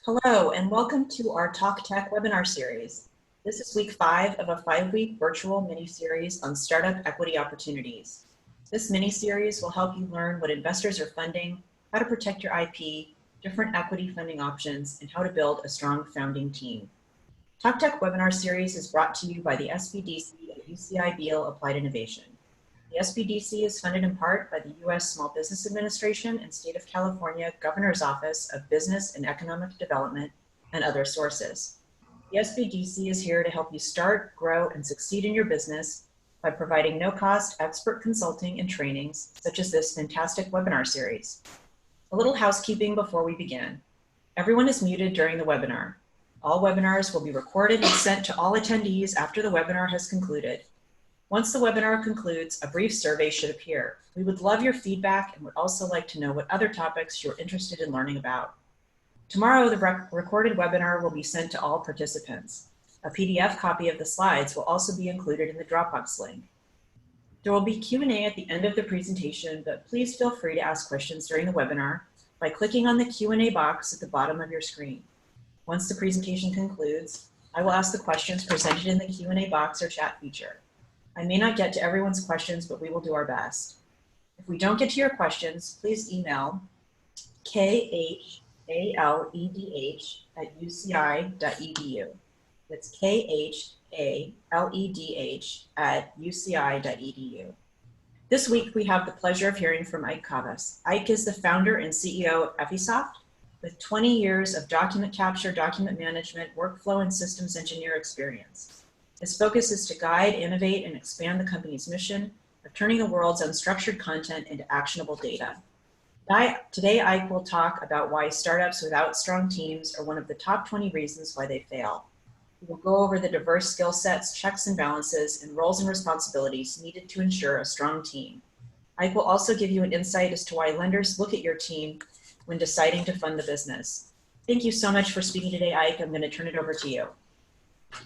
Hello, and welcome to our Talk Tech webinar series. This is week 5 of a 5-week virtual mini-series on startup equity opportunities. This mini-series will help you learn what investors are funding, how to protect your IP, different equity funding options, and how to build a strong founding team. Talk Tech webinar series is brought to you by the SBDC and UCI Beal Applied Innovation. The SBDC is funded in part by the U.S. Small Business Administration and State of California Governor's Office of Business and Economic Development and other sources. The SBDC is here to help you start, grow, and succeed in your business by providing no-cost expert consulting and trainings, such as this fantastic webinar series. A little housekeeping before we begin. Everyone is muted during the webinar. All webinars will be recorded and sent to all attendees after the webinar has concluded. Once the webinar concludes, a brief survey should appear. We would love your feedback and would also like to know what other topics you're interested in learning about. Tomorrow, the recorded webinar will be sent to all participants. A PDF copy of the slides will also be included in the Dropbox link. There will be Q&A at the end of the presentation, but please feel free to ask questions during the webinar by clicking on the Q&A box at the bottom of your screen. Once the presentation concludes, I will ask the questions presented in the Q&A box or chat feature. I may not get to everyone's questions, but we will do our best. If we don't get to your questions, please email khaledh@uci.edu. That's khaledh@uci.edu. This week, we have the pleasure of hearing from Ike Kavas. Ike is the founder and CEO of Ephesoft, with 20 years of document capture, document management, workflow, and systems engineer experience. His focus is to guide, innovate, and expand the company's mission of turning the world's unstructured content into actionable data. Today, Ike will talk about why startups without strong teams are one of the top 20 reasons why they fail. We will go over the diverse skill sets, checks and balances, and roles and responsibilities needed to ensure a strong team. Ike will also give you an insight as to why lenders look at your team when deciding to fund the business. Thank you so much for speaking today, Ike. I'm going to turn it over to you.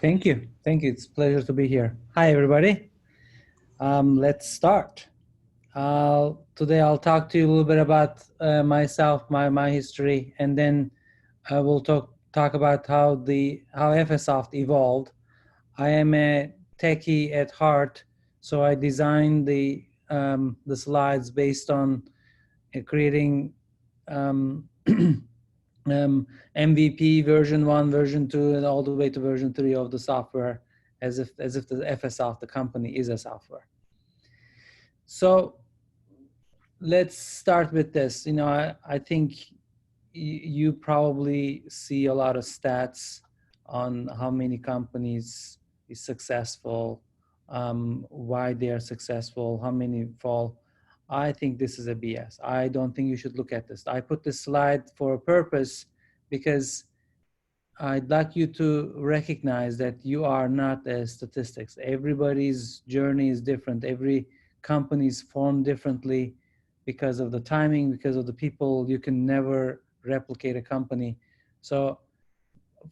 Thank you. Thank you. It's a pleasure to be here. Hi, everybody. Let's start. Today, I'll talk to you a little bit about myself, my history, and then we'll talk about how Ephesoft evolved. I am a techie at heart, so I designed the slides based on creating MVP version 1, version 2, and all the way to version 3 of the software, as if the Ephesoft, the company, is a software. So let's start with this. I think you probably see a lot of stats on how many companies is successful, why they are successful, how many fall. I think this is a BS. I don't think you should look at this. I put this slide for a purpose because I'd like you to recognize that you are not a statistics. Everybody's journey is different. Every company is formed differently because of the timing, because of the people. You can never replicate a company. So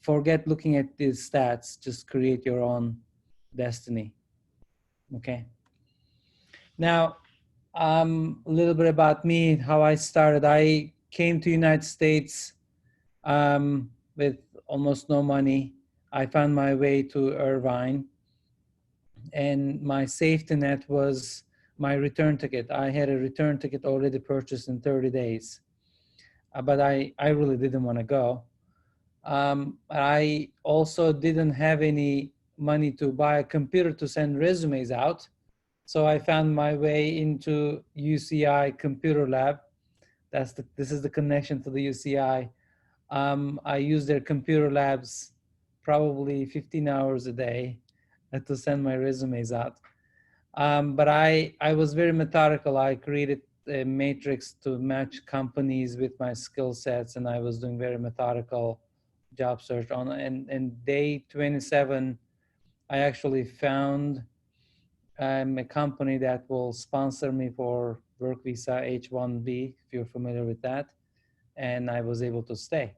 forget looking at these stats. Just create your own destiny. Okay? Now, a little bit about me, how I started. I came to United States with almost no money. I found my way to Irvine, and my safety net was my return ticket. I had a return ticket already purchased in 30 days, but I really didn't want to go. I also didn't have any money to buy a computer to send resumes out. So I found my way into UCI Computer Lab. This is the connection to the UCI. I use their computer labs probably 15 hours a day to send my resumes out. But I was very methodical. I created a matrix to match companies with my skill sets, and I was doing very methodical job search on. And day 27, I actually found a company that will sponsor me for work visa H-1B, if you're familiar with that, and I was able to stay.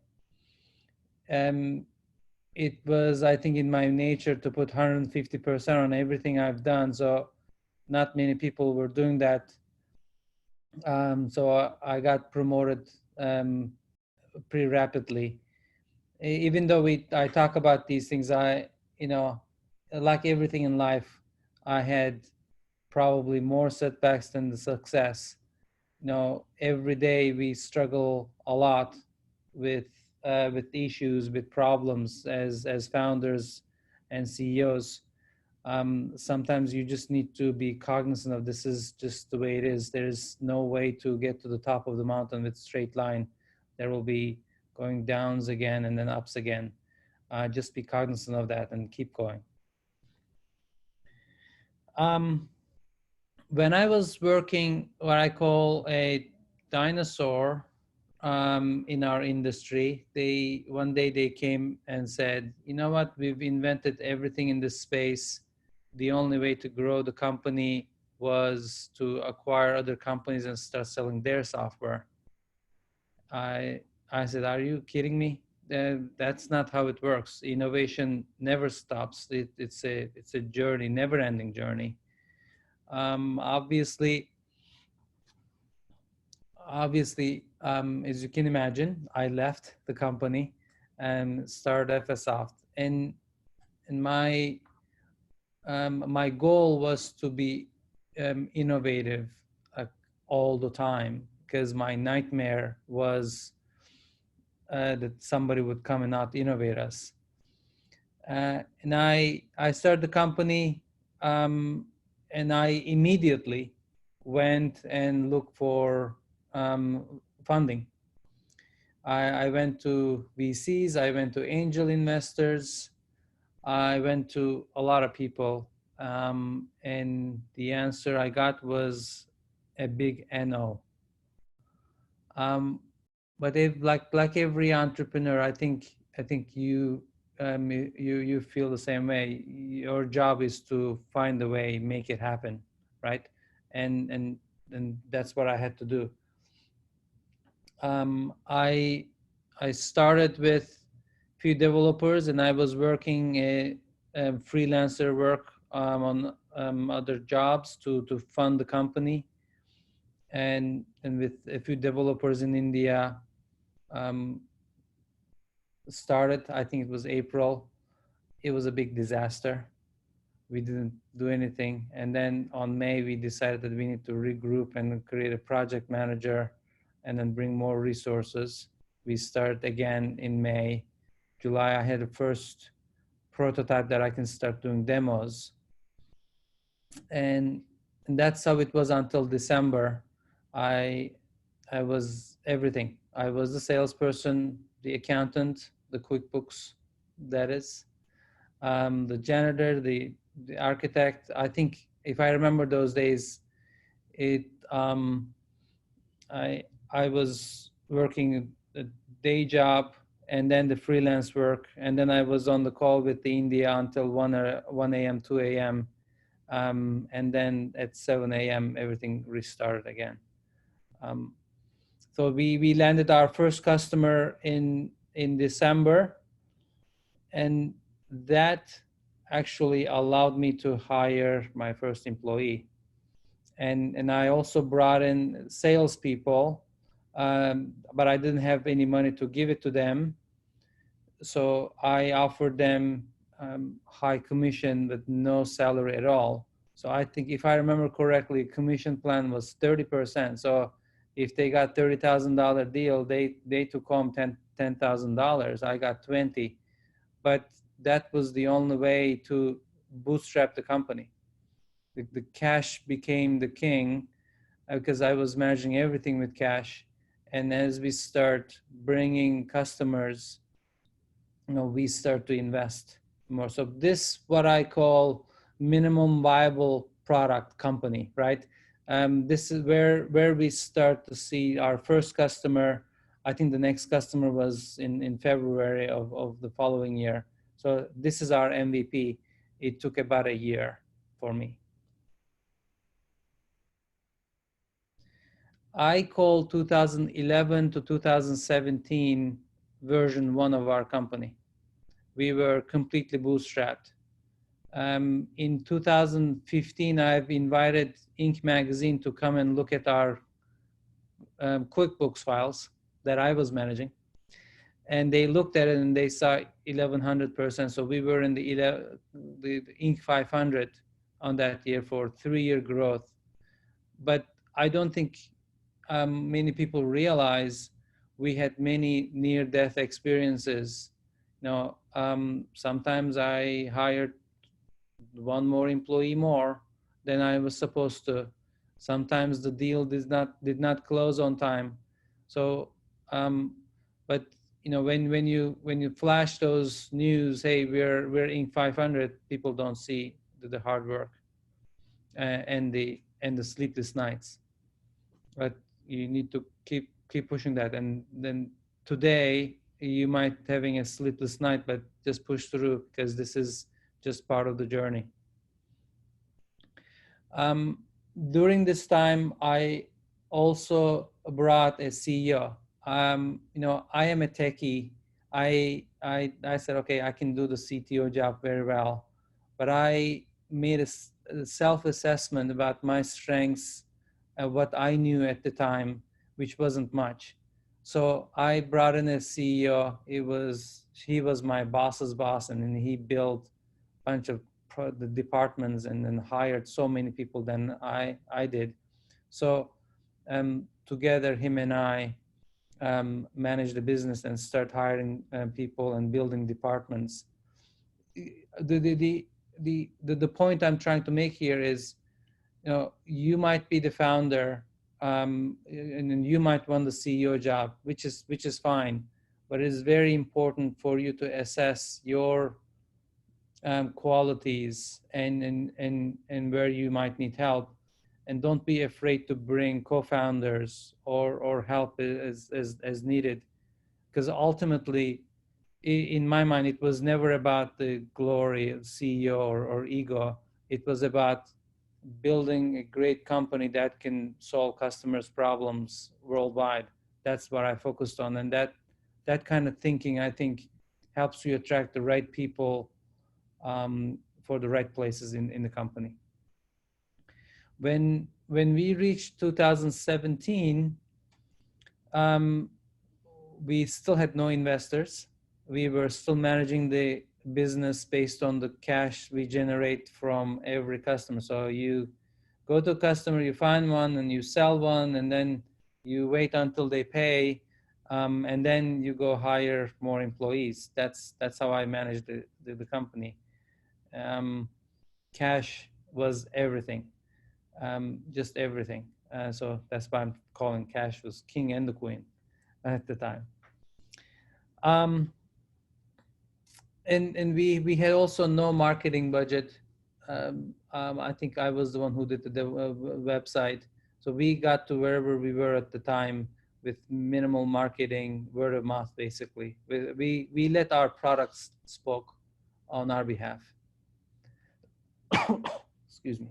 It was, I think, in my nature to put 150% on everything I've done, so not many people were doing that. So I got promoted pretty rapidly. even though I talk about these things, you know, like everything in life, I had probably more setbacks than the success. You know, every day we struggle a lot with issues, with problems as founders and CEOs. Sometimes you just need to be cognizant of this is just the way it is. There's no way to get to the top of the mountain with straight line. There will be going downs again and then ups again. Just be cognizant of that and keep going. When I was working what I call a dinosaur in our industry, one day they came and said, you know what, we've invented everything in this space. The only way to grow the company was to acquire other companies and start selling their software. I said, are you kidding me? That's not how it works. Innovation never stops. It's a journey, never-ending journey. Obviously, as you can imagine, I left the company and started Ephesoft. And my my goal was to be innovative all the time, because my nightmare was that somebody would come and not innovate us. And I started the company, and I immediately went and looked for funding. I went to VCs, I went to angel investors, I went to a lot of people, and the answer I got was a big no. But if like every entrepreneur, I think you you feel the same way. Your job is to find a way, make it happen, right? And that's what I had to do. I started with few developers, and I was working a freelancer work on other jobs to fund the company, and with a few developers in India. Started, I think it was April. It was a big disaster. We didn't do anything. And then on May, we decided that we need to regroup and create a project manager and then bring more resources. We start again in May. July, I had the first prototype that I can start doing demos. And that's how it was until December. I was everything. I was the salesperson, the accountant, the QuickBooks, that is, the janitor, the architect. I think if I remember those days, I was working a day job and then the freelance work, and then I was on the call with the India until 1 a.m., 2 a.m. And then at 7 a.m. everything restarted again. So we landed our first customer in December, and that actually allowed me to hire my first employee. And I also brought in salespeople, but I didn't have any money to give it to them. So I offered them high commission with no salary at all. So I think if I remember correctly, commission plan was 30%. So if they got $30,000 deal, they took home $10,000. I got 20, but that was the only way to bootstrap the company. The cash became the king because I was managing everything with cash. And as we start bringing customers, we start to invest more. So this what I call minimum viable product company, right? This is where we start to see our first customer. I think the next customer was in February of the following year. So this is our MVP. It took about a year for me. I call 2011 to 2017 version 1 of our company. We were completely bootstrapped. In 2015, I've invited Inc. magazine to come and look at our QuickBooks files that I was managing. and they looked at it and they saw 1100%. So we were in the Inc. 500 on that year for 3-year growth. But I don't think many people realize we had many near-death experiences. Sometimes I hired one more employee more than I was supposed to. Sometimes the deal did not close on time. So, but when you flash those news, hey, we're Inc. 500, people don't see the hard work and the sleepless nights. But you need to keep pushing that, and then today you might having a sleepless night, but just push through because this is just part of the journey. During this time, I also brought a CEO. I am a techie. I said, okay, I can do the CTO job very well, but I made a self-assessment about my strengths and what I knew at the time, which wasn't much. So I brought in a CEO. He was my boss's boss, and he built a bunch of the departments and then hired so many people than I did. So together, him and I managed the business and start hiring people and building departments. The point I'm trying to make here is, you might be the founder, and you might want the CEO job, which is fine, but it is very important for you to assess your qualities and where you might need help, and don't be afraid to bring co-founders or help as needed, because ultimately, in my mind, it was never about the glory of CEO or ego. It was about building a great company that can solve customers' problems worldwide. That's what I focused on, and that kind of thinking, I think, helps you attract the right people for the right places in the company. When we reached 2017, we still had no investors. We were still managing the business based on the cash we generate from every customer. So you go to a customer, you find one, and you sell one, and then you wait until they pay, and then you go hire more employees. That's how I managed the company. Cash was everything, just everything. So that's why I'm calling cash was king and the queen at the time. And we had also no marketing budget. I think I was the one who did the website. So we got to wherever we were at the time with minimal marketing, word of mouth, basically. We let our products spoke on our behalf. Excuse me.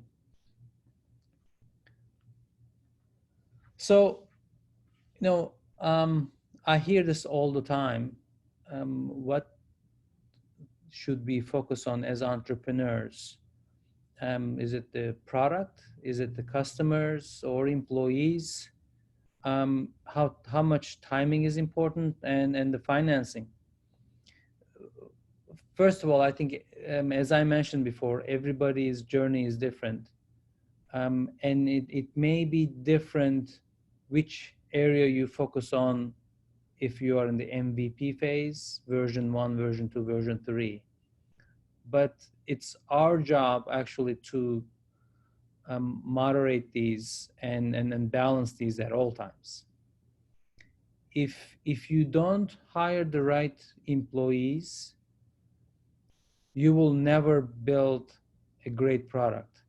So, I hear this all the time. What should we focus on as entrepreneurs? Is it the product? Is it the customers or employees? How much timing is important, and the financing? First of all, I think, as I mentioned before, everybody's journey is different. And it may be different which area you focus on if you are in the MVP phase, version 1, version 2, version 3. But it's our job actually to moderate these and balance these at all times. If you don't hire the right employees, you will never build a great product,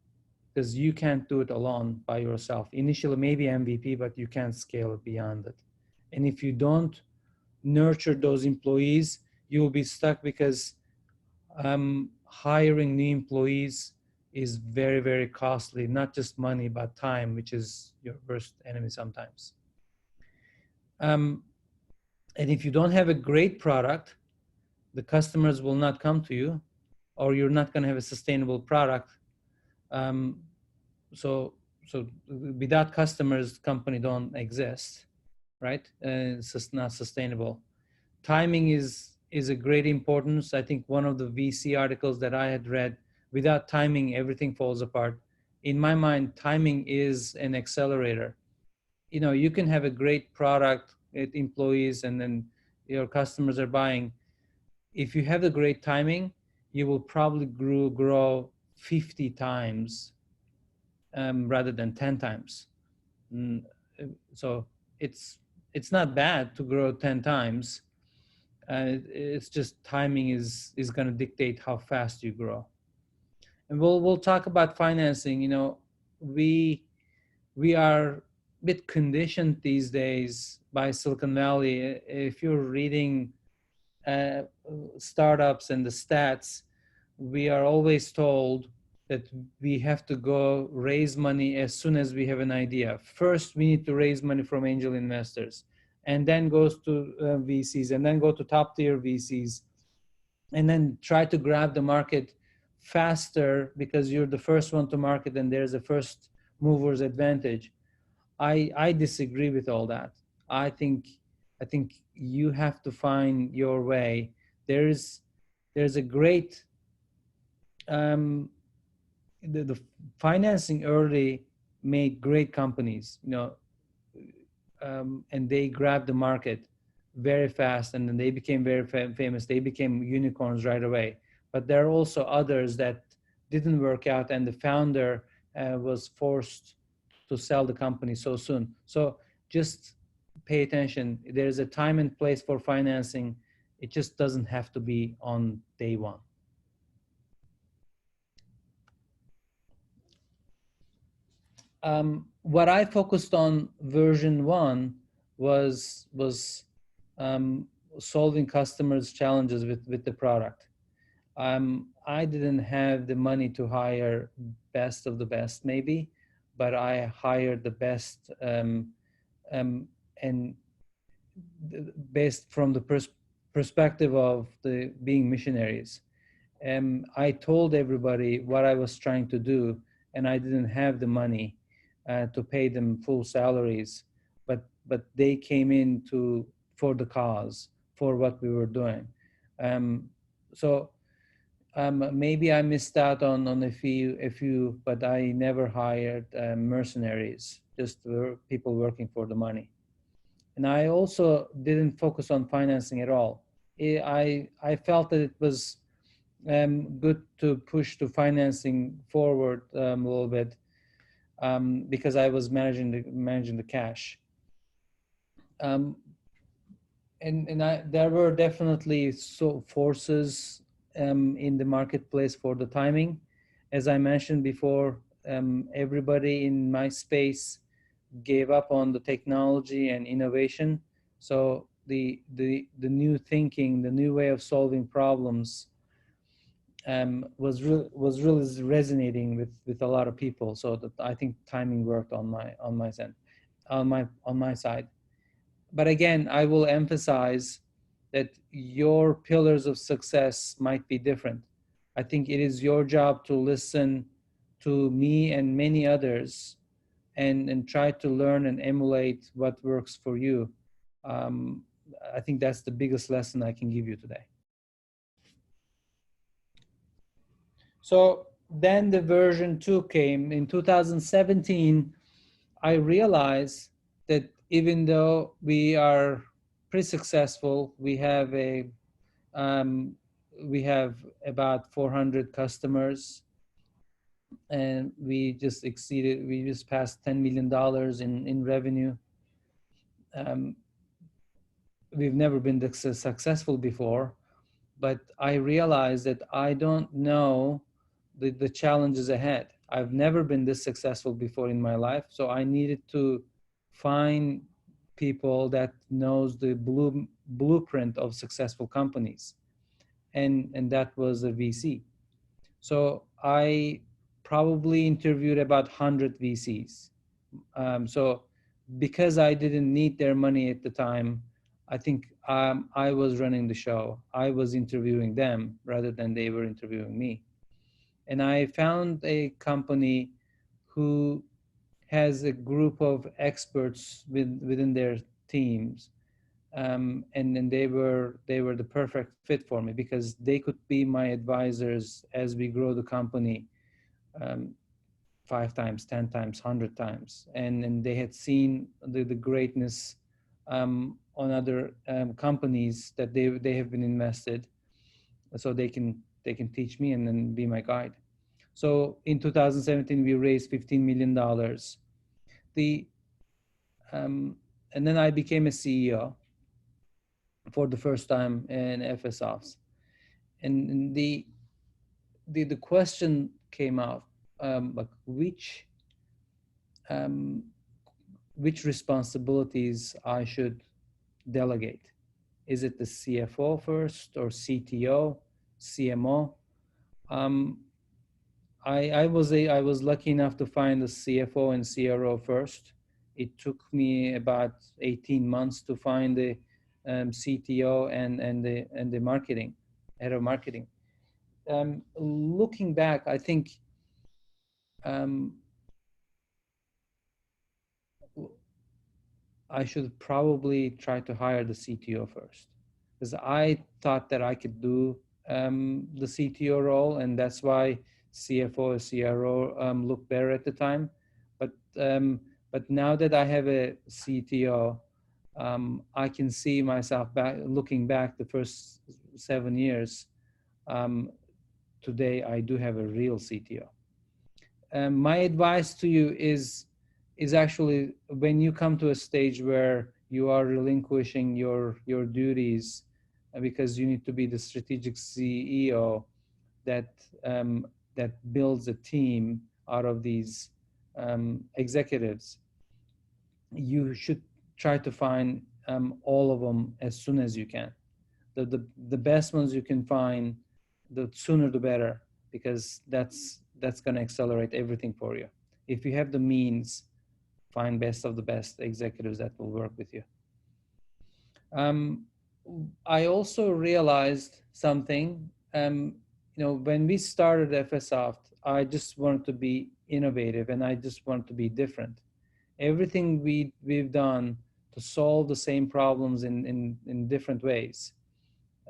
because you can't do it alone by yourself. Initially, maybe MVP, but you can't scale it beyond it. And if you don't nurture those employees, you will be stuck, because hiring new employees is very, very costly, not just money, but time, which is your worst enemy sometimes. And if you don't have a great product, the customers will not come to you, or you're not going to have a sustainable product. So without customers, company don't exist, right? It's just not sustainable. timing is a great importance. I think one of the VC articles that I had read, without timing, everything falls apart. In my mind, timing is an accelerator. You can have a great product with employees and then your customers are buying. If you have the great timing, you will probably grow 50 times rather than 10 times. Mm, So it's not bad to grow 10 times. It's just timing is going to dictate how fast you grow. And we'll talk about financing. We we are a bit conditioned these days by Silicon Valley. If you're reading uh, startups and the stats, we are always told that we have to go raise money as soon as we have an idea. First, we need to raise money from angel investors, and then goes to VCs, and then go to top tier VCs, and then try to grab the market faster because you're the first one to market and there's a first mover's advantage. I disagree with all that. I think you have to find your way. There's a great the financing early made great companies, and they grabbed the market very fast, and then they became very famous. They became unicorns right away. But there are also others that didn't work out, and the founder was forced to sell the company so soon. So just pay attention. There's a time and place for financing. It just doesn't have to be on day one. What I focused on version 1 was solving customers' challenges with the product. I didn't have the money to hire best of the best, maybe, but I hired the best, and based from the perspective of the being missionaries. I told everybody what I was trying to do, and I didn't have the money to pay them full salaries, but they came in for the cause, for what we were doing. So maybe I missed out on a few, but I never hired mercenaries, just people working for the money. And I also didn't focus on financing at all. I felt that it was good to push the financing forward a little bit, because I was managing the cash. There were definitely forces in the marketplace for the timing. As I mentioned before, everybody in my space gave up on the technology and innovation. So the new thinking, the new way of solving problems was really resonating with a lot of people. So that I think timing worked on my side. But again, I will emphasize that your pillars of success might be different. I think it is your job to listen to me and many others and try to learn and emulate what works for you. I think that's the biggest lesson I can give you today. So then the version 2 came in 2017. I realized that even though we are pretty successful, we have about 400 customers, and we just passed $10 million in revenue. We've never been this successful before, but I realized that I don't know the challenges ahead. I've never been this successful before in my life, so I needed to find people that knows the blueprint of successful companies, and that was a VC. So I probably interviewed about 100 VCs. So because I didn't need their money at the time, I think I was running the show. I was interviewing them rather than they were interviewing me. And I found a company who has a group of experts within their teams and then they were the perfect fit for me because they could be my advisors as we grow the company, 5 times, 10 times, 100 times, and they had seen the greatness on other companies that they have been invested, so they can teach me and then be my guide. So in 2017 we raised $15 million. The and then I became a CEO for the first time in Ephesoft, and the question came out, like um, which responsibilities I should delegate. Is it the CFO first or CTO, CMO? Um, I was lucky enough to find the CFO and CRO first. It took me about 18 months to find the CTO and the marketing head of marketing. Looking back, I think um, I should probably try to hire the CTO first, because I thought that I could do the CTO role, and that's why CFO or CRO looked better at the time. But but now that I have a CTO, I can see myself looking back the first 7 years. Um, Today, I do have a real CTO. My advice to you is actually, when you come to a stage where you are relinquishing your duties because you need to be the strategic CEO that that builds a team out of these executives, you should try to find all of them as soon as you can. The best ones you can find, the sooner the better, because that's going to accelerate everything for you. If you have the means, find best of the best executives that will work with you. I also realized something. When we started Ephesoft, I just wanted to be innovative and I just wanted to be different. Everything we've done to solve the same problems in different ways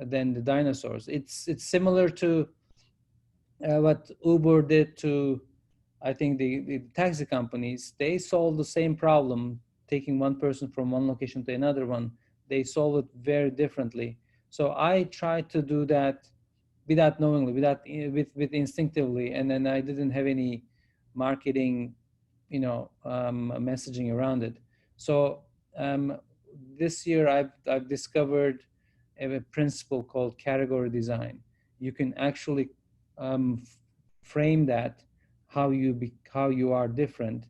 than the dinosaurs. It's similar to what Uber did to, I think, the taxi companies. They solve the same problem, taking one person from one location to another one. They solve it very differently. So I tried to do that without knowingly, with instinctively, and then I didn't have any marketing, messaging around it. So this year I've discovered a principle called category design. You can actually frame that how you are different,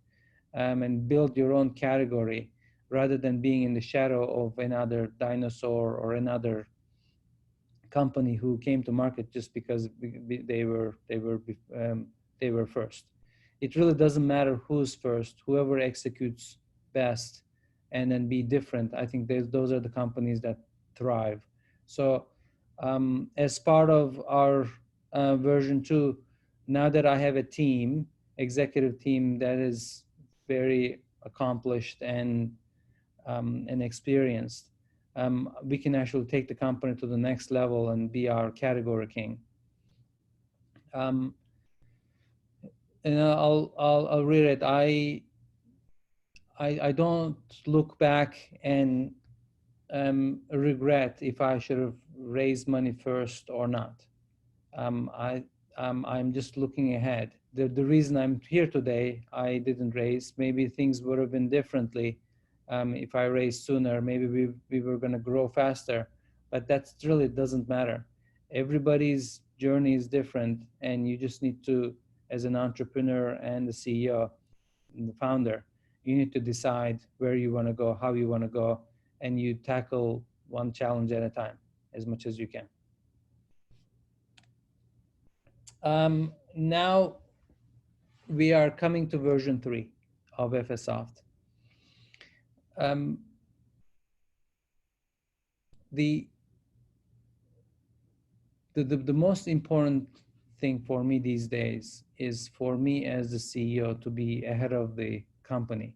and build your own category rather than being in the shadow of another dinosaur or another company who came to market just because they were first. It really doesn't matter who's first. Whoever executes best and then be different, I think those are the companies that thrive. So as part of our version 2, now that I have a team, executive team that is very accomplished and experienced, we can actually take the company to the next level and be our category king. And I'll read it. I don't look back and regret if I should have raised money first or not. I'm just looking ahead. The reason I'm here today, I didn't raise. Maybe things would have been differently if I raised sooner. Maybe we were going to grow faster, but that really doesn't matter. Everybody's journey is different, and you just need to, as an entrepreneur and the CEO and the founder, you need to decide where you want to go, how you want to go, and you tackle one challenge at a time as much as you can. Now we are coming to version 3 of Ephesoft. The most important thing for me these days is for me as the CEO to be ahead of the company.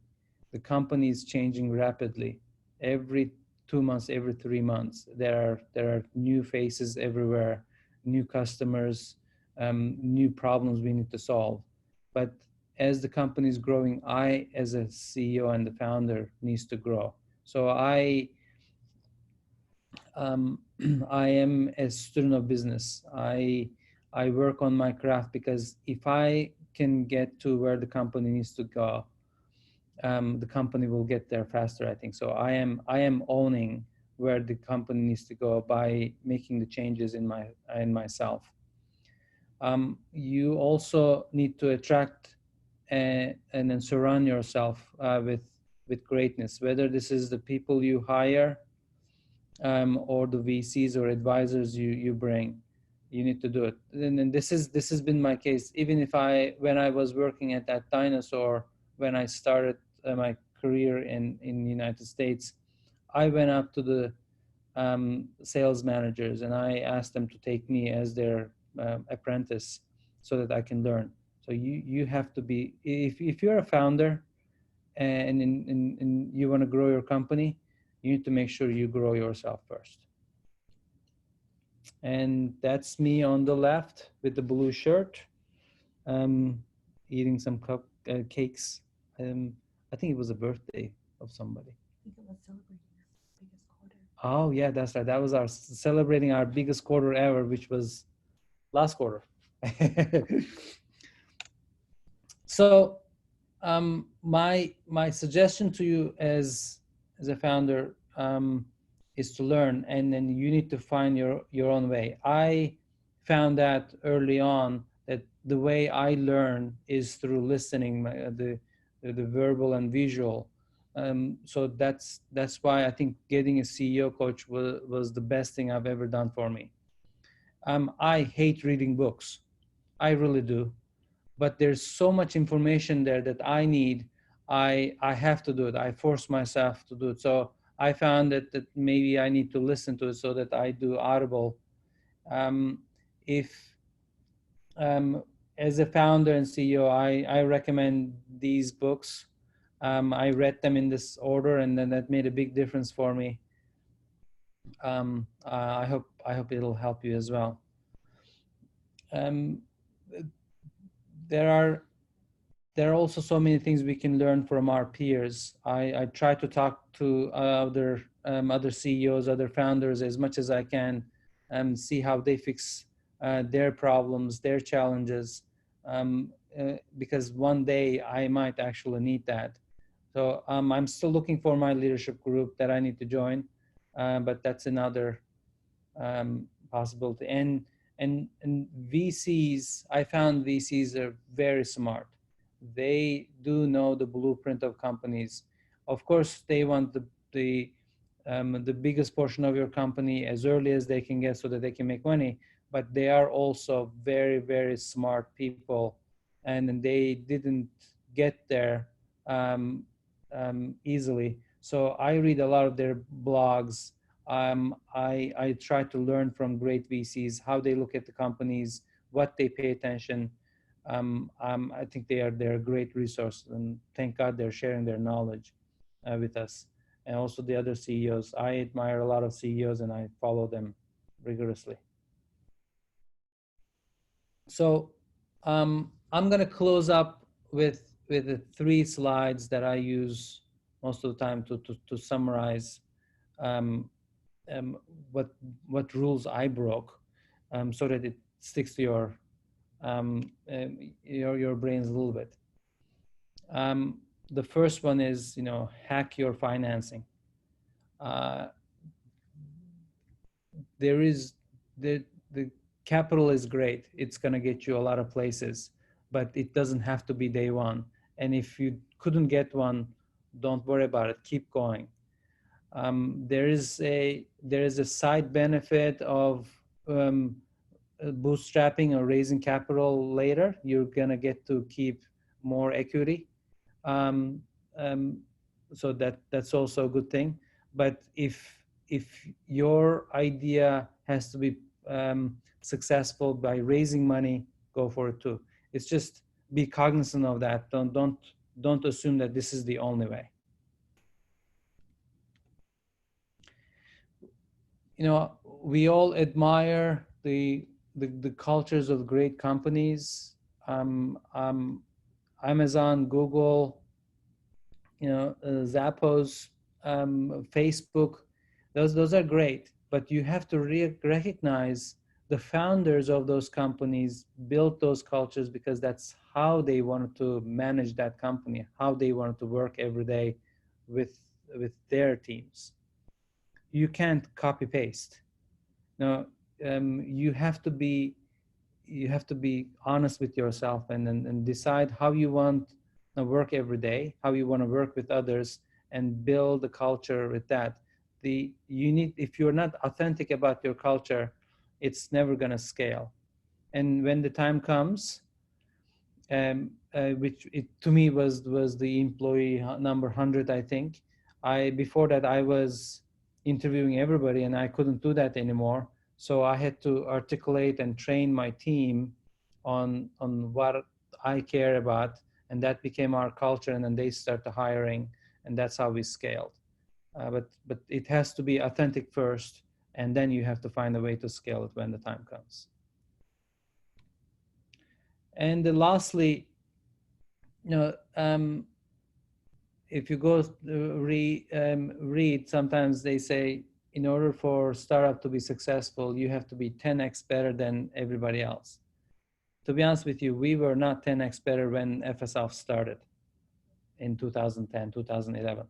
The company is changing rapidly. Every 2 months, every 3 months. There are new faces everywhere, new customers, new problems we need to solve. But as the company is growing, I, as a CEO and the founder, needs to grow. So I am a student of business. I work on my craft, because if I can get to where the company needs to go, the company will get there faster, I think. So I am owning where the company needs to go by making the changes in myself. You also need to attract and then surround yourself with greatness, whether this is the people you hire, or the VCs or advisors you bring. You need to do it. And this has been my case. Even if when I was working at that dinosaur, when I started my career in the United States, I went up to the sales managers and I asked them to take me as their apprentice so that I can learn. So you have to be, if you're a founder and you want to grow your company, you need to make sure you grow yourself first. And that's me on the left with the blue shirt, eating some cakes. I think it was a birthday of somebody. I think it was celebrating our biggest quarter. Oh yeah, that's right. That was our celebrating our biggest quarter ever, which was last quarter. So my suggestion to you as a founder is to learn, and then you need to find your own way. I found that early on, that the way I learn is through listening, the verbal and visual. So that's why I think getting a CEO coach was the best thing I've ever done for me. I hate reading books. I really do. But there's so much information there that I need. I have to do it. I force myself to do it. So I found that maybe I need to listen to it so that I do Audible. If as a founder and CEO, I recommend these books. I read them in this order, and then that made a big difference for me. I hope it'll help you as well. There are also so many things we can learn from our peers. I try to talk to other CEOs, other founders as much as I can, see how they fix their problems, their challenges, because one day I might actually need that. So I'm still looking for my leadership group that I need to join, but that's another possibility. And VCs, I found VCs are very smart. They do know the blueprint of companies. Of course, they want the biggest portion of your company as early as they can get so that they can make money, but they are also very, very smart people, and they didn't get there easily. So I read a lot of their blogs. I try to learn from great VCs, how they look at the companies, what they pay attention. I think they're a great resource, and thank God they're sharing their knowledge with us. And also the other CEOs. I admire a lot of CEOs and I follow them rigorously. So I'm going to close up with the 3 slides that I use most of the time to summarize what rules I broke, so that it sticks to your brains a little bit. The first one is, hack your financing. The capital is great. It's going to get you a lot of places, but it doesn't have to be day one. And if you couldn't get one, don't worry about it. Keep going. There is a side benefit of bootstrapping or raising capital later. You're going to get to keep more equity. So that's also a good thing. But if your idea has to be successful by raising money, go for it too. It's just be cognizant of that. Don't assume that this is the only way. we all admire the cultures of great companies, Amazon, Google, Zappos, Facebook. Those are great, but you have to recognize the founders of those companies built those cultures because that's how they wanted to manage that company, how they wanted to work every day with their teams. You can't copy paste. No, you have to be honest with yourself and decide how you want to work every day, how you want to work with others, and build a culture with that. If you're not authentic about your culture, it's never going to scale. And when the time comes, which to me was the employee number 100, I think. Before that I was interviewing everybody, and I couldn't do that anymore. So I had to articulate and train my team on what I care about, and that became our culture. And then they started hiring, and that's how we scaled. But it has to be authentic first, and then you have to find a way to scale it when the time comes. And lastly, if you go read, sometimes they say, in order for startup to be successful, you have to be 10x better than everybody else. To be honest with you, we were not 10x better when Ephesoft started in 2010, 2011,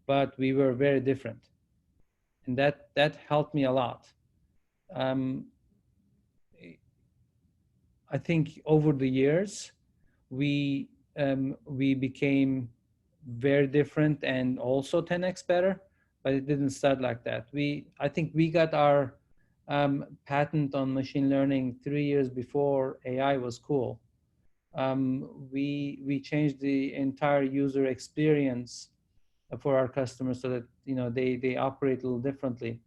but we were very different, and that helped me a lot. I think over the years, we became very different and also 10x better, but it didn't start like that. I think we got our patent on machine learning 3 years before AI was cool. We changed the entire user experience for our customers so that they operate a little differently.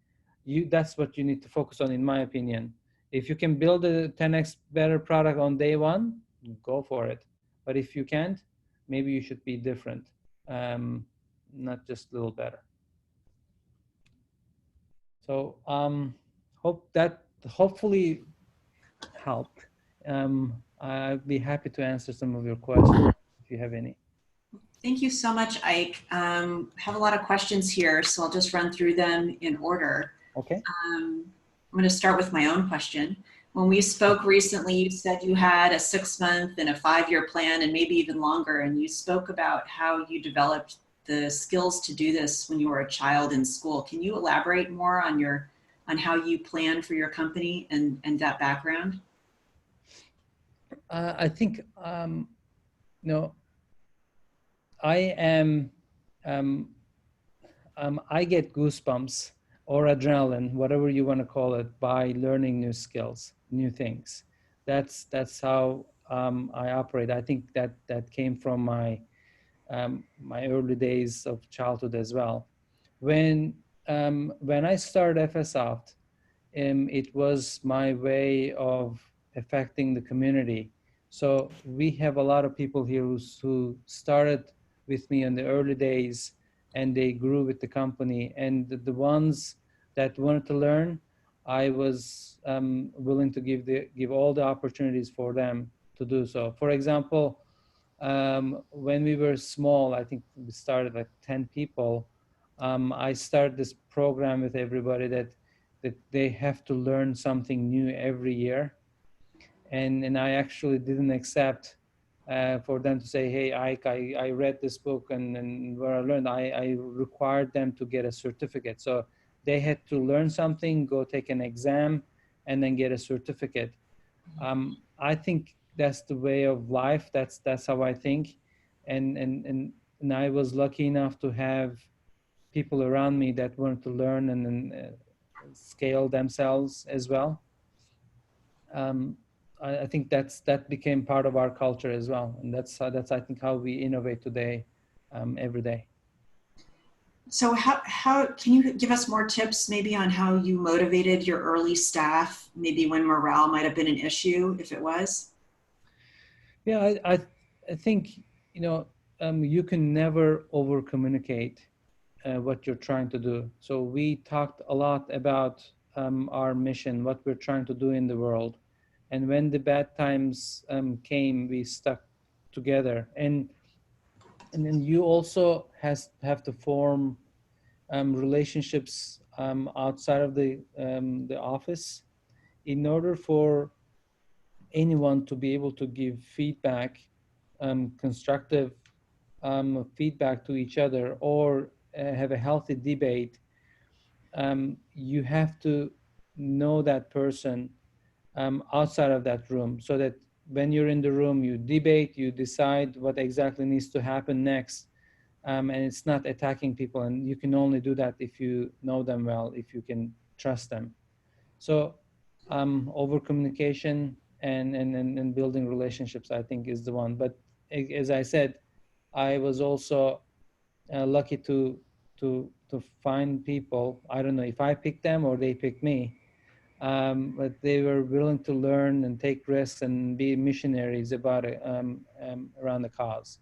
That's what you need to focus on, in my opinion. If you can build a 10x better product on day one, go for it. But if you can't, maybe you should be different, not just a little better. So hopefully helped. I'd be happy to answer some of your questions if you have any. Thank you so much, Ike. Have a lot of questions here, so I'll just run through them in order. Okay. I'm going to start with my own question. When we spoke recently, you said you had a 6-month and a 5-year plan, and maybe even longer, and you spoke about how you developed the skills to do this when you were a child in school. Can you elaborate more on how you plan for your company and that background? I think I am I get goosebumps or adrenaline, whatever you want to call it, by learning new skills, new things. That's how I operate. I think that came from my early days of childhood as well. When I started Ephesoft, it was my way of affecting the community. So we have a lot of people here who started with me in the early days, and they grew with the company. And the ones that wanted to learn, I was willing to give all the opportunities for them to do so. For example, when we were small, I think we started like 10 people. I started this program with everybody that they have to learn something new every year. And I actually didn't accept for them to say, hey, Ike, I read this book and where I learned, I required them to get a certificate. So they had to learn something, go take an exam, and then get a certificate. I think that's the way of life. That's how I think. And I was lucky enough to have people around me that wanted to learn and scale themselves as well. I think that became part of our culture as well, and that's I think how we innovate today, every day. So how can you give us more tips maybe on how you motivated your early staff, maybe when morale might have been an issue, if it was? Yeah, I think you can never over communicate. what you're trying to do. So we talked a lot about our mission, what we're trying to do in the world. And when the bad times came, we stuck together. And then you also have to form relationships outside of the office in order for anyone to be able to give feedback, constructive feedback to each other, or have a healthy debate. You have to know that person outside of that room, so that when you're in the room, you debate, you decide what exactly needs to happen next. And it's not attacking people. And you can only do that if you know them well, if you can trust them. So over communication and building relationships, I think, is the one. But as I said, I was also lucky to find people. I don't know if I picked them or they picked me, but they were willing to learn and take risks and be missionaries about it around the cause.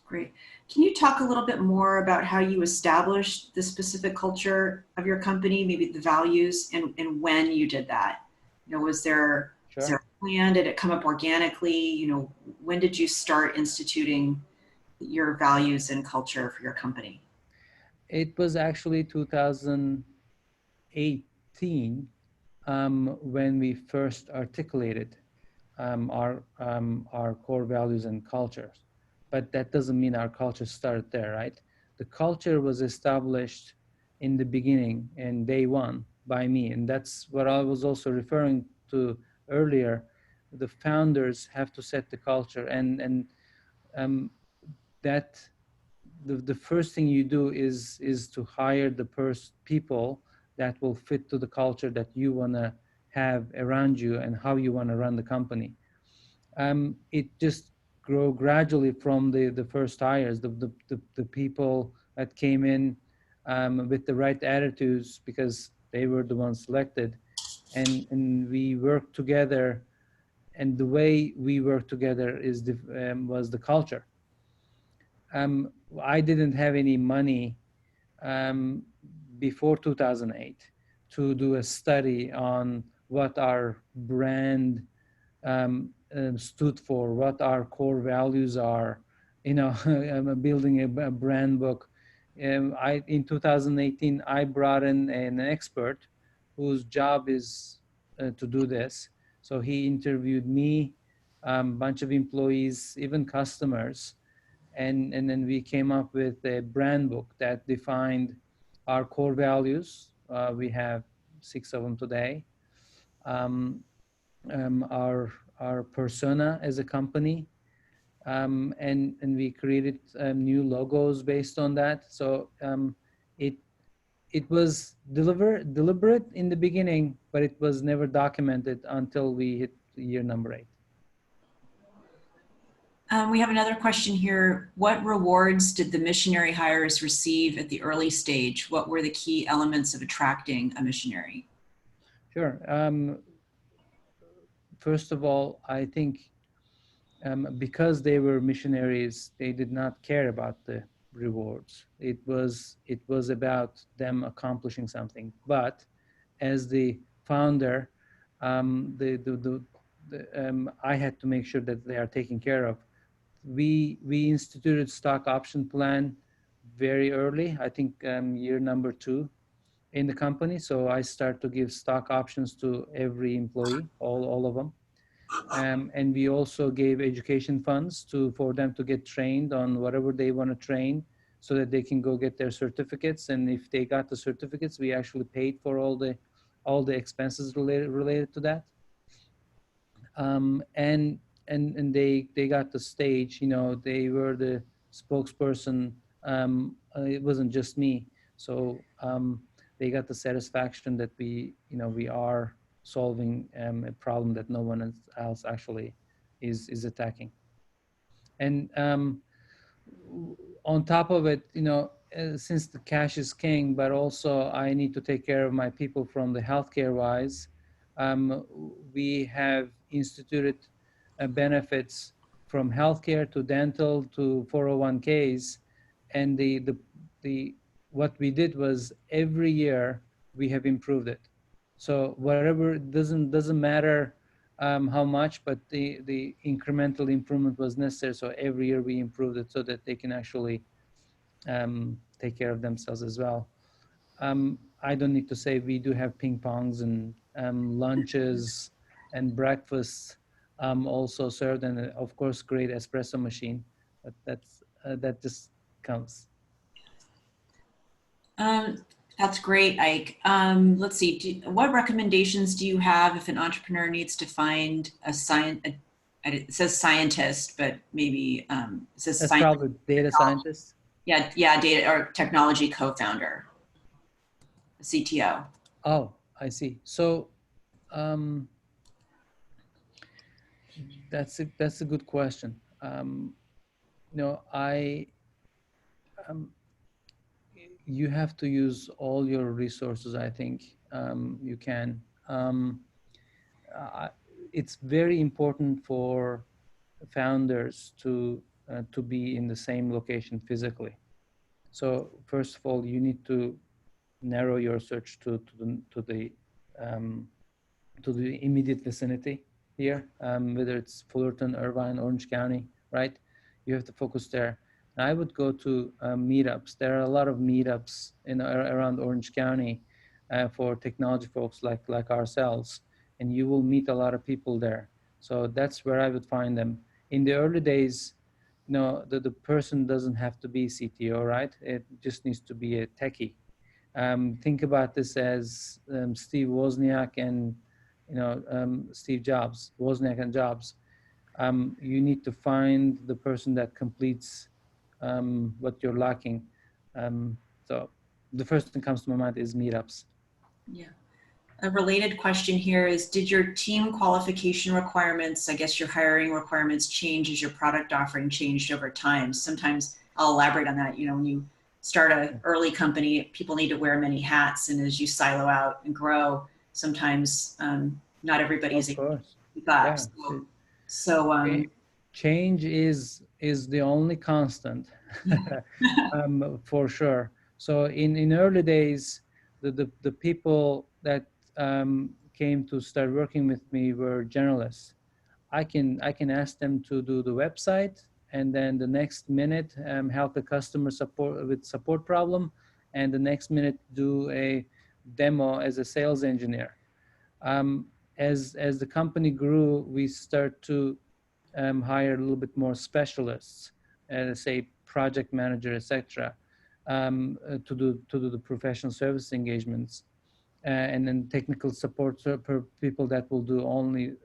Great. Can you talk a little bit more about how you established the specific culture of your company, maybe the values, and when you did that? You know, was there a plan? Did it come up organically? You know, when did you start instituting your values and culture for your company? It was actually 2018 when we first articulated our core values and cultures. But that doesn't mean our culture started there, right? The culture was established in the beginning and day one by me. And that's what I was also referring to earlier. The founders have to set the culture, and that the first thing you do is to hire the people that will fit to the culture that you want to have around you and how you want to run the company. It just grow gradually from the first hires, the people that came in with the right attitudes, because they were the ones selected, and we worked together. And the way we work together was the culture. I didn't have any money um, before 2008 to do a study on what our brand stood for, what our core values are. You know, I'm building a brand book. In 2018, I brought in an expert whose job is to do this. So he interviewed me, a bunch of employees, even customers, and then we came up with a brand book that defined our core values. We have 6 of them today. Um, our persona as a company, and we created new logos based on that. So it it was deliberate in the beginning, but it was never documented until we hit year number 8. We have another question here. What rewards did the missionary hires receive at the early stage? What were the key elements of attracting a missionary? Sure. First of all, I think because they were missionaries, they did not care about the rewards. It was about them accomplishing something. But as the founder, I had to make sure that they are taken care of. We instituted stock option plan very early. I think year number 2 in the company. So I start to give stock options to every employee, all of them. And we also gave education funds for them to get trained on whatever they want to train, so that they can go get their certificates. And if they got the certificates, we actually paid for all the expenses related to that. And they got the stage. You know, they were the spokesperson. It wasn't just me. So they got the satisfaction that we are solving a problem that no one else actually is attacking. And on top of it, since the cash is king, but also I need to take care of my people from the healthcare wise. We have instituted benefits from healthcare to dental to 401ks, and what we did was every year we have improved it. So whatever, it doesn't matter how much, but the incremental improvement was necessary. So every year we improved it so that they can actually take care of themselves as well. I don't need to say we do have ping pongs and lunches and breakfasts also served, and of course great espresso machine. But that just comes. That's great, Ike. Let's see. What recommendations do you have if an entrepreneur needs to find it says scientist, but maybe it says That's scientist. probably data scientist. Yeah, data or technology co-founder, CTO. Oh, I see. So that's a good question. You have to use all your resources. I think you can. It's very important for founders to be in the same location physically. So first of all, you need to narrow your search to the immediate vicinity here, whether it's Fullerton, Irvine, Orange County, right? You have to focus there. And I would go to meetups. There are a lot of meetups around Orange County for technology folks like ourselves, and you will meet a lot of people there. So that's where I would find them. In the early days, the person doesn't have to be CTO, right? It just needs to be a techie. Think about this as Steve Wozniak and Steve Jobs, Wozniak and Jobs. You need to find the person that completes what you're lacking. So the first thing comes to my mind is meetups. Yeah. A related question here is, did your team qualification requirements, I guess your hiring requirements, change as your product offering changed over time? Sometimes I'll elaborate on that. When you start an early company, people need to wear many hats. And as you silo out and grow, sometimes not everybody's able to keep up. Yeah. So change is the only constant for sure. So in early days, the people that came to start working with me were generalists. I can ask them to do the website, and then the next minute help the customer support problem, and the next minute do a demo as a sales engineer. As the company grew, we start to hire a little bit more specialists, say project manager, etc., to do the professional service engagements, and then technical support people that will do only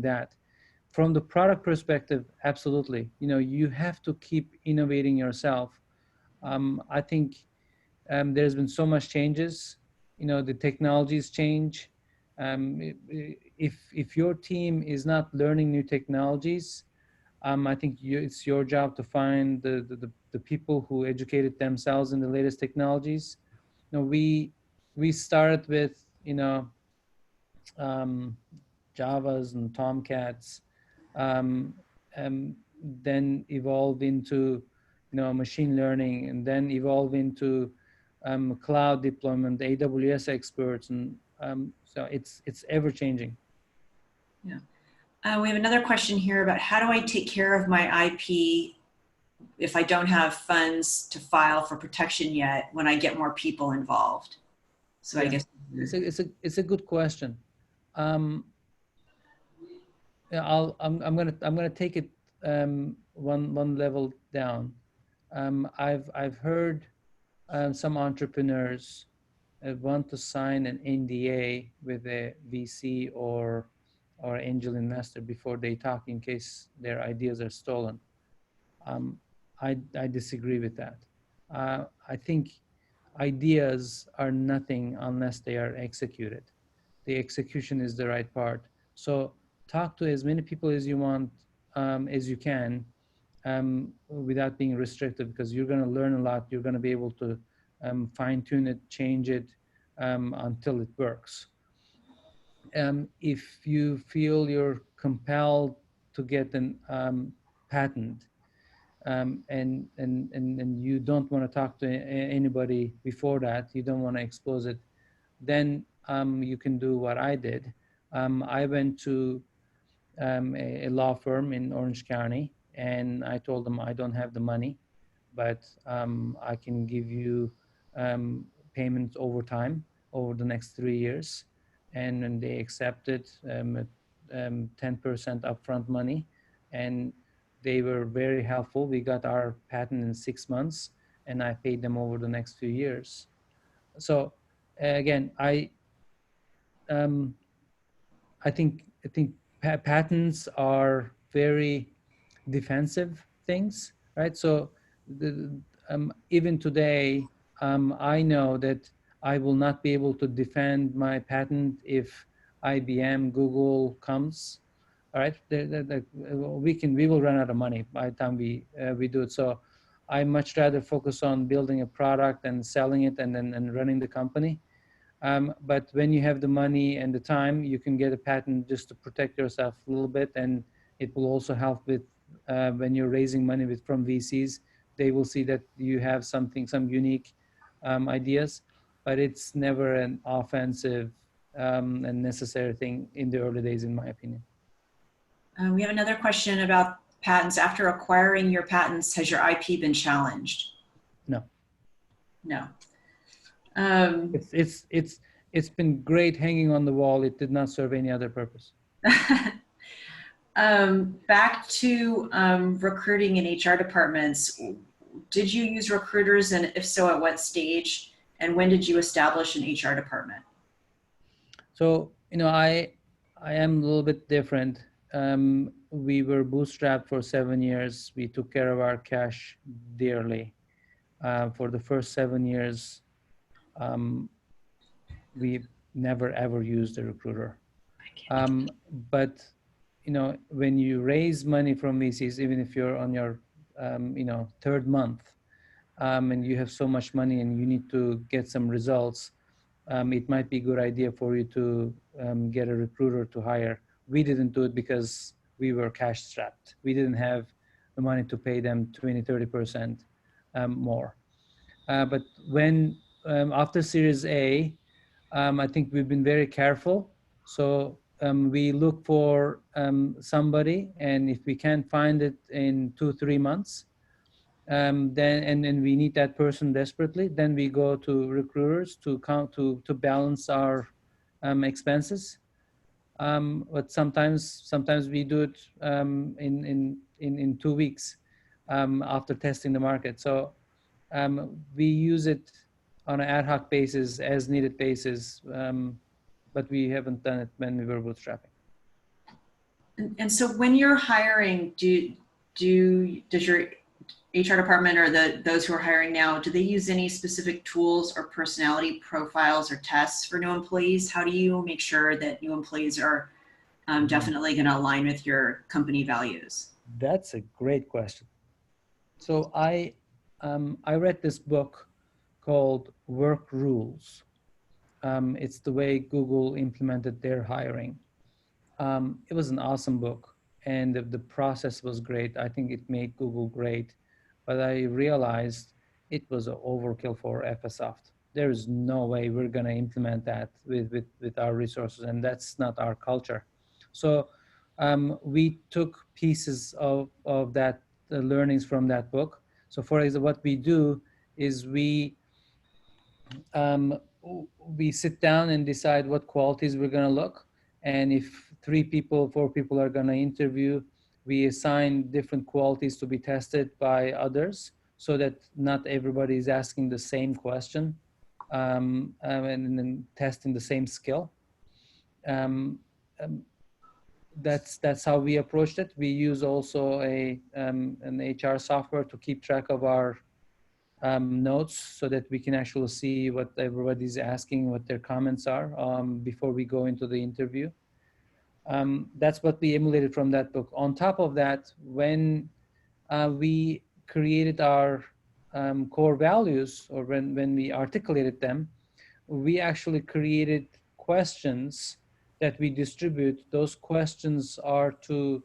that. From the product perspective, absolutely. You have to keep innovating yourself. I think there's been so much changes. The technologies change. If your team is not learning new technologies, I think it's your job to find the people who educated themselves in the latest technologies. We started with um, Javas and Tomcats, um, then evolved into machine learning, and then evolve into cloud deployment, AWS experts, and so it's ever changing. Yeah. We have another question here about how do I take care of my IP if I don't have funds to file for protection yet when I get more people involved? So yeah. I guess it's a good question. I'm gonna take it one level down. I've heard some entrepreneurs want to sign an NDA with a VC or angel investor before they talk in case their ideas are stolen. I disagree with that. I think ideas are nothing unless they are executed. The execution is the right part. So talk to as many people as you want, as you can, without being restricted, because you're going to learn a lot. You're going to be able to fine tune it, change it until it works. If you feel you're compelled to get an patent, and you don't want to talk to anybody before that, you don't want to expose it, then you can do what I did. I went to a law firm in Orange County, and I told them I don't have the money, but I can give you payments over time over the next 3 years. And when they accepted 10% upfront money, and they were very helpful. We got our patent in 6 months, and I paid them over the next few years. So again, um, I think patents are very defensive things, right? So even today, I know that I will not be able to defend my patent if IBM, Google comes. All right, we will run out of money by the time we do it. So I much rather focus on building a product and selling it, and then running the company. But when you have the money and the time, you can get a patent just to protect yourself a little bit, and it will also help with when you're raising money from VCs. They will see that you have some unique ideas, but it's never an offensive and necessary thing in the early days, in my opinion. We have another question about patents. After acquiring your patents, has your IP been challenged? No. No. It's been great hanging on the wall. It did not serve any other purpose. Back to recruiting in HR departments. Did you use recruiters, and if so, at what stage? And when did you establish an HR department? So, I am a little bit different. We were bootstrapped for 7 years. We took care of our cash dearly. For the first 7 years, we never ever used a recruiter. But when you raise money from VCs, even if you're on your third month, and you have so much money and you need to get some results, it might be a good idea for you to get a recruiter to hire. We didn't do it because we were cash strapped. We didn't have the money to pay them 20-30% more. But when after Series A, I think we've been very careful. So we look for somebody, and if we can't find it in 2-3 months, then we need that person desperately, then we go to recruiters to balance our expenses. But sometimes we do it in 2 weeks after testing the market. So we use it on an ad hoc basis, as needed basis, but we haven't done it when we were bootstrapping. And so when you're hiring, does your HR department or those who are hiring now, do they use any specific tools or personality profiles or tests for new employees? How do you make sure that new employees are definitely going to align with your company values? That's a great question. So I read this book called Work Rules. It's the way Google implemented their hiring. It was an awesome book, and the process was great. I think it made Google great, but I realized it was an overkill for Ephesoft. There is no way we're going to implement that with our resources, and that's not our culture. So we took pieces of that, the learnings from that book. So for example, what we do is we sit down and decide what qualities we're going to look. And if 3 people, 4 people are going to interview, we assign different qualities to be tested by others, so that not everybody is asking the same question and then testing the same skill. That's how we approached it. We use also an HR software to keep track of our notes, so that we can actually see what everybody's asking, what their comments are before we go into the interview. That's what we emulated from that book. On top of that, when we created our core values, or when we articulated them, we actually created questions that we distribute. Those questions are to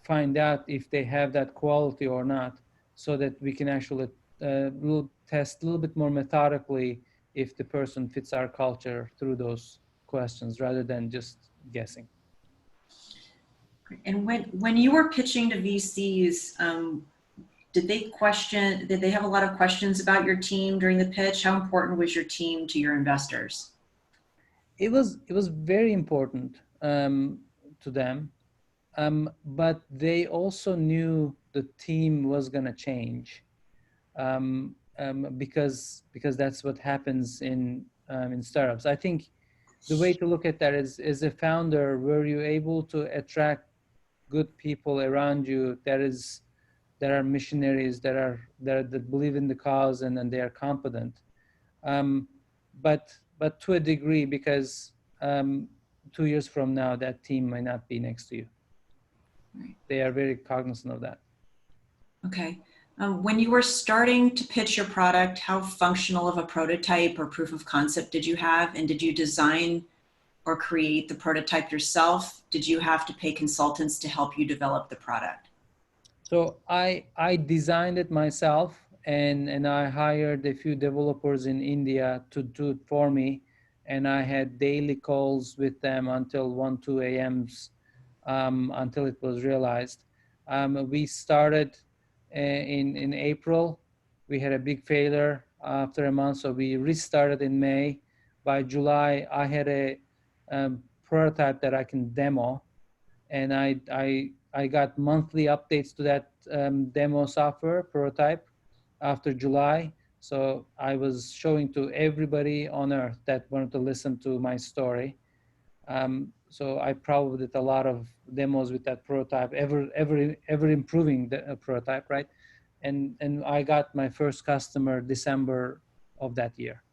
find out if they have that quality or not. so that we can actually we'll test a little bit more methodically if the person fits our culture through those questions rather than just guessing. And when you were pitching to VCs, did they have a lot of questions about your team during the pitch? How important was your team to your investors? It was very important to them, but they also knew the team was going to change, because that's what happens in startups. I think the way to look at that is, as a founder, were you able to attract good people around you that are missionaries, that believe in the cause, and they are competent, but to a degree, because 2 years from now that team might not be next to you. Right. They are very cognizant of that. Okay. When you were starting to pitch your product, how functional of a prototype or proof of concept did you have? And did you design or create the prototype yourself? Did you have to pay consultants to help you develop the product? So I designed it myself, and I hired a few developers in India to do it for me, and I had daily calls with them until 1, 2 a.m.s, until it was realized. We started in April. We had a big failure after a month, so we restarted in May. By July, I had a prototype that I can demo, and I got monthly updates to that demo software prototype after July. So I was showing to everybody on earth that wanted to listen to my story. So I probably did a lot of demos with that prototype, ever improving the prototype, right? And I got my first customer December of that year.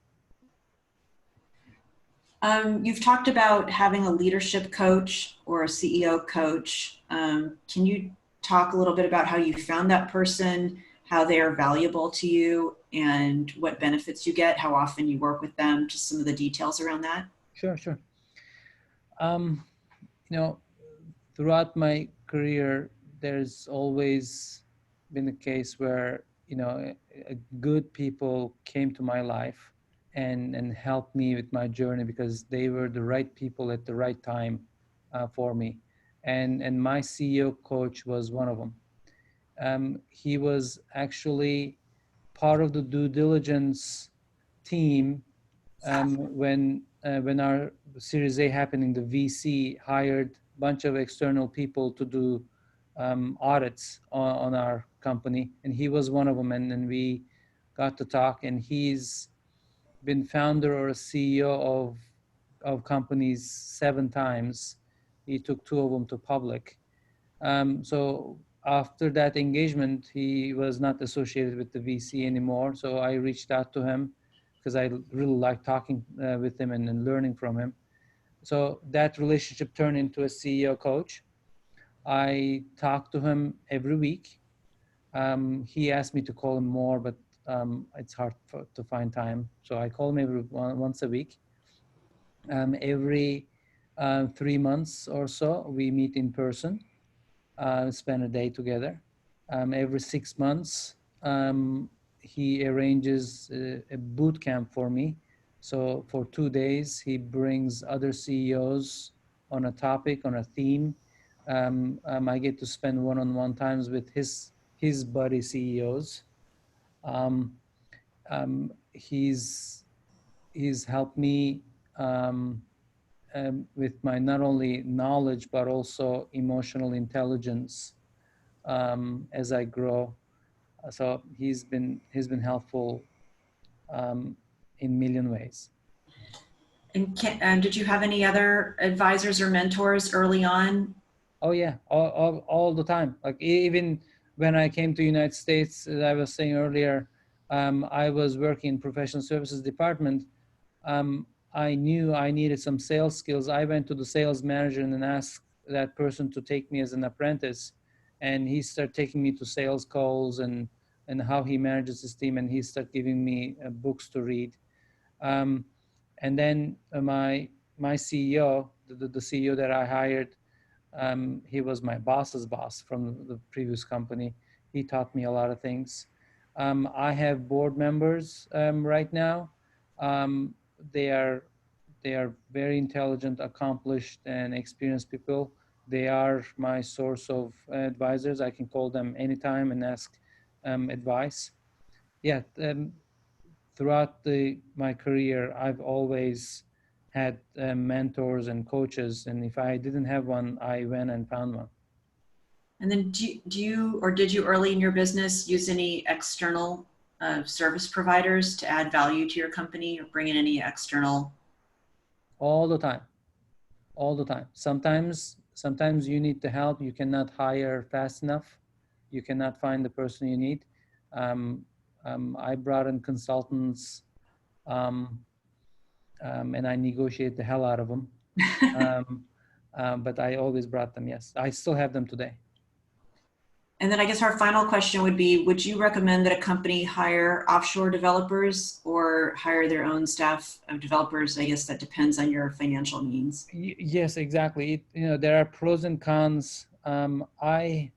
You've talked about having a leadership coach or a CEO coach. Can you talk a little bit about how you found that person, how they are valuable to you, and what benefits you get, how often you work with them, just some of the details around that? Sure. You know, throughout my career, there's always been a case where, good people came to my life and helped me with my journey because they were the right people at the right time for me. And my CEO coach was one of them. He was actually part of the due diligence team when our Series A happening. The VC hired a bunch of external people to do audits on our company, and he was one of them. And then we got to talk, and he's been founder or a CEO of companies 7 times. He took 2 of them to public. So after that engagement, he was not associated with the VC anymore. So I reached out to him because I really like talking with him and learning from him. So that relationship turned into a CEO coach. I talk to him every week. He asked me to call him more, but it's hard to find time. So I call him once a week. Every 3 months or so, we meet in person, spend a day together. Every 6 months, he arranges a boot camp for me. So for 2 days, he brings other CEOs on a topic, on a theme. I get to spend one-on-one times with his buddy CEOs. He's helped me with my not only knowledge but also emotional intelligence as I grow. So he's been helpful in a million ways. And did you have any other advisors or mentors early on? Oh yeah, all the time. Like even when I came to United States, as I was saying earlier, I was working in professional services department. I knew I needed some sales skills. I went to the sales manager and asked that person to take me as an apprentice, and he started taking me to sales calls and how he manages his team, and he started giving me books to read. And then my CEO, the CEO that I hired, he was my boss's boss from the previous company. He taught me a lot of things. I have board members right now. Um, they are very intelligent, accomplished, and experienced people. They are my source of advisors. I can call them anytime and ask advice. Yeah, throughout my career, I've always had mentors and coaches, and if I didn't have one, I went and found one. And then do you or did you early in your business use any external service providers to add value to your company or bring in any external? All the time. All the time. Sometimes you need the help. You cannot hire fast enough. You cannot find the person you need. I brought in consultants, and I negotiate the hell out of them. But I always brought them. Yes, I still have them today. And then I guess our final question would be, would you recommend that a company hire offshore developers or hire their own staff of developers? I guess that depends on your financial means. Yes, exactly. There are pros and cons. I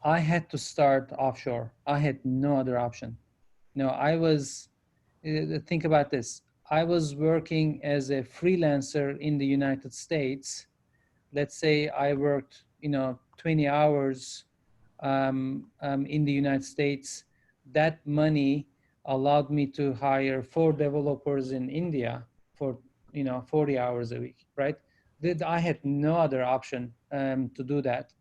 had to start offshore. I had no other option. Think about this. I was working as a freelancer in the United States. Let's say I worked, 20 hours in the United States. That money allowed me to hire 4 developers in India for, 40 hours a week, right? I had no other option to do that.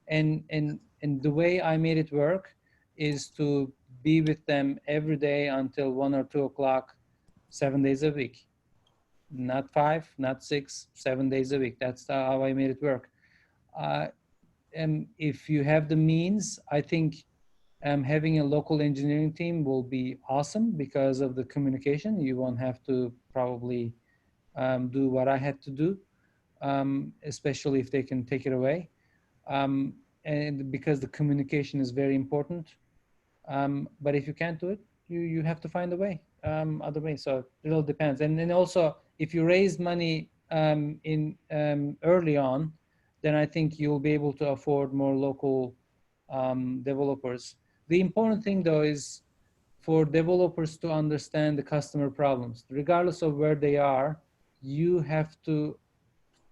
And the way I made it work is to be with them every day until 1 or 2 o'clock, 7 days a week. Not 5, not 6, 7 days a week. That's how I made it work. And if you have the means, I think having a local engineering team will be awesome because of the communication. You won't have to probably do what I had to do, especially if they can take it away. And because the communication is very important. But if you can't do it, you have to find a way, other way. So it all depends. And then also, if you raise money in early on, then I think you'll be able to afford more local developers. The important thing, though, is for developers to understand the customer problems. Regardless of where they are, you have to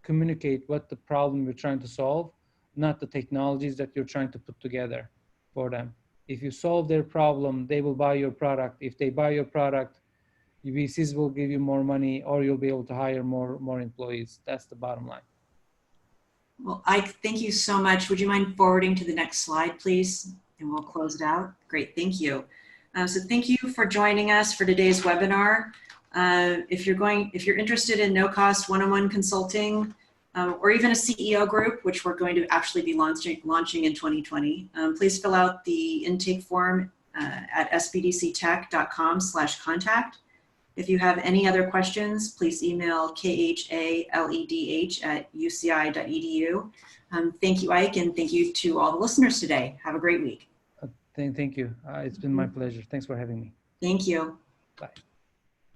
communicate what the problem you're trying to solve, not the technologies that you're trying to put together for them. If you solve their problem, they will buy your product. If they buy your product, VCs will give you more money, or you'll be able to hire more employees. That's the bottom line. Well, Ike, thank you so much. Would you mind forwarding to the next slide, please? And we'll close it out. Great, thank you. So thank you for joining us for today's webinar. If you're interested in no-cost one-on-one consulting, or even a CEO group, which we're going to actually be launching in 2020, please fill out the intake form at sbdctech.com/contact. If you have any other questions, please email khaledh@uci.edu. Thank you, Ike, and thank you to all the listeners today. Have a great week. Thank you. It's been my pleasure. Thanks for having me. Thank you. Bye.